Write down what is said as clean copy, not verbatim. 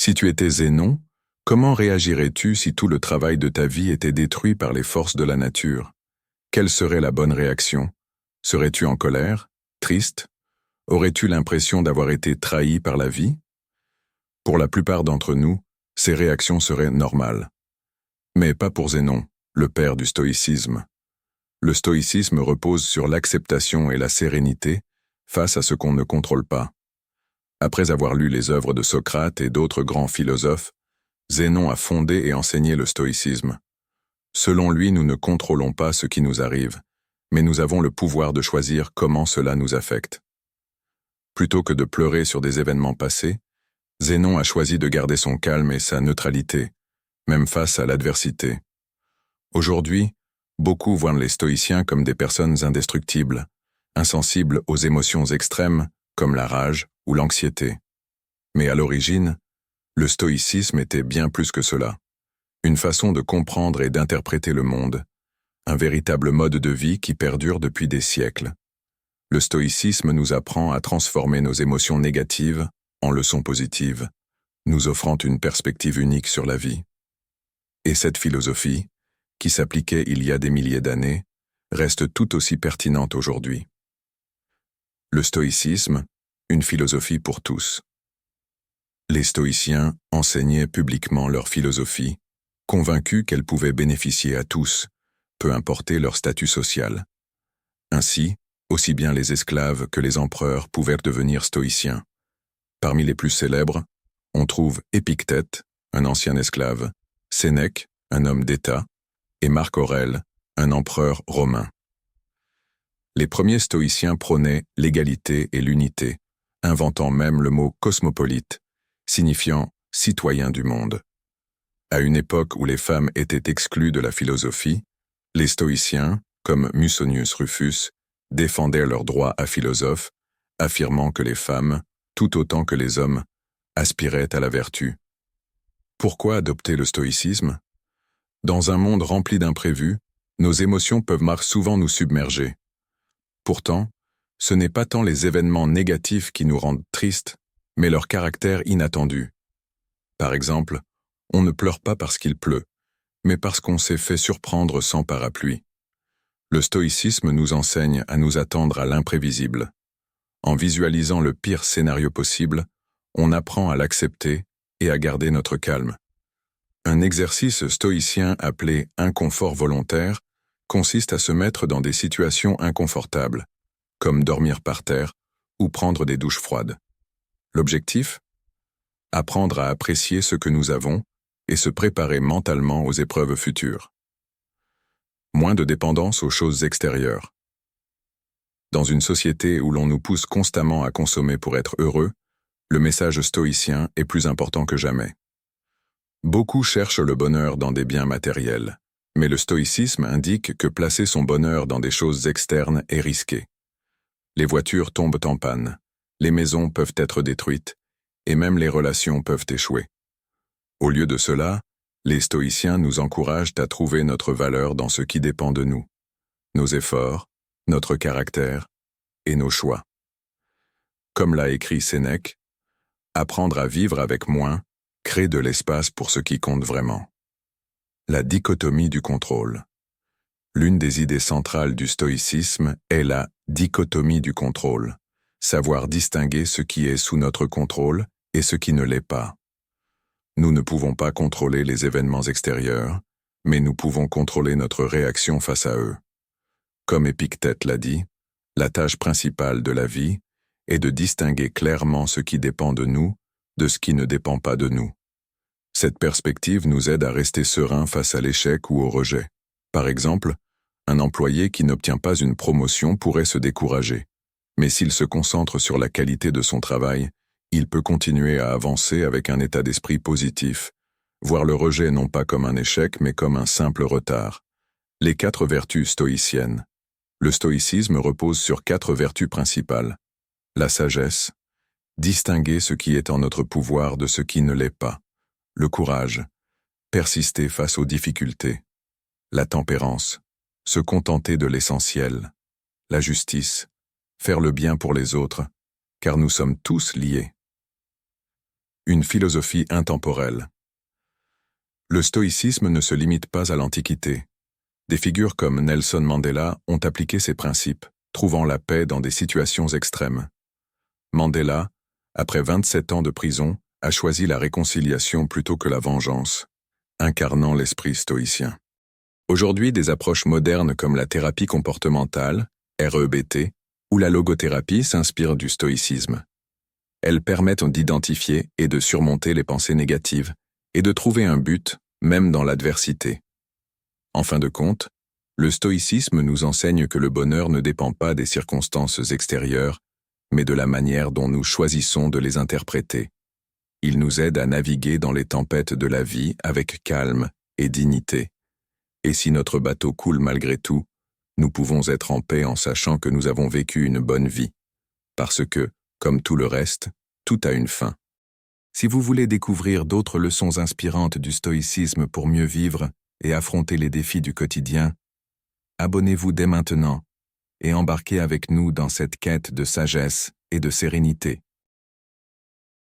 Si tu étais Zénon, comment réagirais-tu si tout le travail de ta vie était détruit par les forces de la nature? Quelle serait la bonne réaction? Serais-tu en colère? Triste? Aurais-tu l'impression d'avoir été trahi par la vie? Pour la plupart d'entre nous, ces réactions seraient normales. Mais pas pour Zénon, le père du stoïcisme. Le stoïcisme repose sur l'acceptation et la sérénité face à ce qu'on ne contrôle pas. Après avoir lu les œuvres de Socrate et d'autres grands philosophes, Zénon a fondé et enseigné le stoïcisme. Selon lui, nous ne contrôlons pas ce qui nous arrive, mais nous avons le pouvoir de choisir comment cela nous affecte. Plutôt que de pleurer sur des événements passés, Zénon a choisi de garder son calme et sa neutralité, même face à l'adversité. Aujourd'hui, beaucoup voient les stoïciens comme des personnes indestructibles, insensibles aux émotions extrêmes comme la rage ou l'anxiété. Mais à l'origine, le stoïcisme était bien plus que cela. Une façon de comprendre et d'interpréter le monde, un véritable mode de vie qui perdure depuis des siècles. Le stoïcisme nous apprend à transformer nos émotions négatives en leçons positives, nous offrant une perspective unique sur la vie. Et cette philosophie, qui s'appliquait il y a des milliers d'années, reste tout aussi pertinente aujourd'hui. Le stoïcisme, une philosophie pour tous. Les stoïciens enseignaient publiquement leur philosophie, convaincus qu'elle pouvait bénéficier à tous, peu importe leur statut social. Ainsi, aussi bien les esclaves que les empereurs pouvaient devenir stoïciens. Parmi les plus célèbres, on trouve Épictète, un ancien esclave, Sénèque, un homme d'État, et Marc Aurèle, un empereur romain. Les premiers stoïciens prônaient l'égalité et l'unité, inventant même le mot cosmopolite, signifiant citoyen du monde. À une époque où les femmes étaient exclues de la philosophie, les stoïciens, comme Musonius Rufus, défendaient leur droit à philosophe, affirmant que les femmes, tout autant que les hommes, aspiraient à la vertu. Pourquoi adopter le stoïcisme? Dans un monde rempli d'imprévus, nos émotions peuvent souvent nous submerger. Pourtant, ce n'est pas tant les événements négatifs qui nous rendent tristes, mais leur caractère inattendu. Par exemple, on ne pleure pas parce qu'il pleut, mais parce qu'on s'est fait surprendre sans parapluie. Le stoïcisme nous enseigne à nous attendre à l'imprévisible. En visualisant le pire scénario possible, on apprend à l'accepter et à garder notre calme. Un exercice stoïcien appelé inconfort volontaire consiste à se mettre dans des situations inconfortables, comme dormir par terre ou prendre des douches froides. L'objectif? Apprendre à apprécier ce que nous avons et se préparer mentalement aux épreuves futures. Moins de dépendance aux choses extérieures. Dans une société où l'on nous pousse constamment à consommer pour être heureux, le message stoïcien est plus important que jamais. Beaucoup cherchent le bonheur dans des biens matériels, mais le stoïcisme indique que placer son bonheur dans des choses externes est risqué. Les voitures tombent en panne, les maisons peuvent être détruites, et même les relations peuvent échouer. Au lieu de cela, les stoïciens nous encouragent à trouver notre valeur dans ce qui dépend de nous, nos efforts, notre caractère et nos choix. Comme l'a écrit Sénèque, apprendre à vivre avec moins crée de l'espace pour ce qui compte vraiment. La dichotomie du contrôle. L'une des idées centrales du stoïcisme est la dichotomie du contrôle, savoir distinguer ce qui est sous notre contrôle et ce qui ne l'est pas. Nous ne pouvons pas contrôler les événements extérieurs, mais nous pouvons contrôler notre réaction face à eux. Comme Épictète l'a dit, la tâche principale de la vie est de distinguer clairement ce qui dépend de nous de ce qui ne dépend pas de nous. Cette perspective nous aide à rester serein face à l'échec ou au rejet. Par exemple, un employé qui n'obtient pas une promotion pourrait se décourager. Mais s'il se concentre sur la qualité de son travail, il peut continuer à avancer avec un état d'esprit positif, voir le rejet non pas comme un échec mais comme un simple retard. Les 4 vertus stoïciennes. Le stoïcisme repose sur 4 vertus principales. La sagesse, distinguer ce qui est en notre pouvoir de ce qui ne l'est pas. Le courage, persister face aux difficultés. La tempérance, se contenter de l'essentiel. La justice, faire le bien pour les autres, car nous sommes tous liés. Une philosophie intemporelle. Le stoïcisme ne se limite pas à l'Antiquité. Des figures comme Nelson Mandela ont appliqué ces principes, trouvant la paix dans des situations extrêmes. Mandela, après 27 ans de prison, a choisi la réconciliation plutôt que la vengeance, incarnant l'esprit stoïcien. Aujourd'hui, des approches modernes comme la thérapie comportementale, REBT, ou la logothérapie s'inspirent du stoïcisme. Elles permettent d'identifier et de surmonter les pensées négatives et de trouver un but, même dans l'adversité. En fin de compte, le stoïcisme nous enseigne que le bonheur ne dépend pas des circonstances extérieures, mais de la manière dont nous choisissons de les interpréter. Il nous aide à naviguer dans les tempêtes de la vie avec calme et dignité. Et si notre bateau coule malgré tout, nous pouvons être en paix en sachant que nous avons vécu une bonne vie. Parce que, comme tout le reste, tout a une fin. Si vous voulez découvrir d'autres leçons inspirantes du stoïcisme pour mieux vivre et affronter les défis du quotidien, abonnez-vous dès maintenant et embarquez avec nous dans cette quête de sagesse et de sérénité.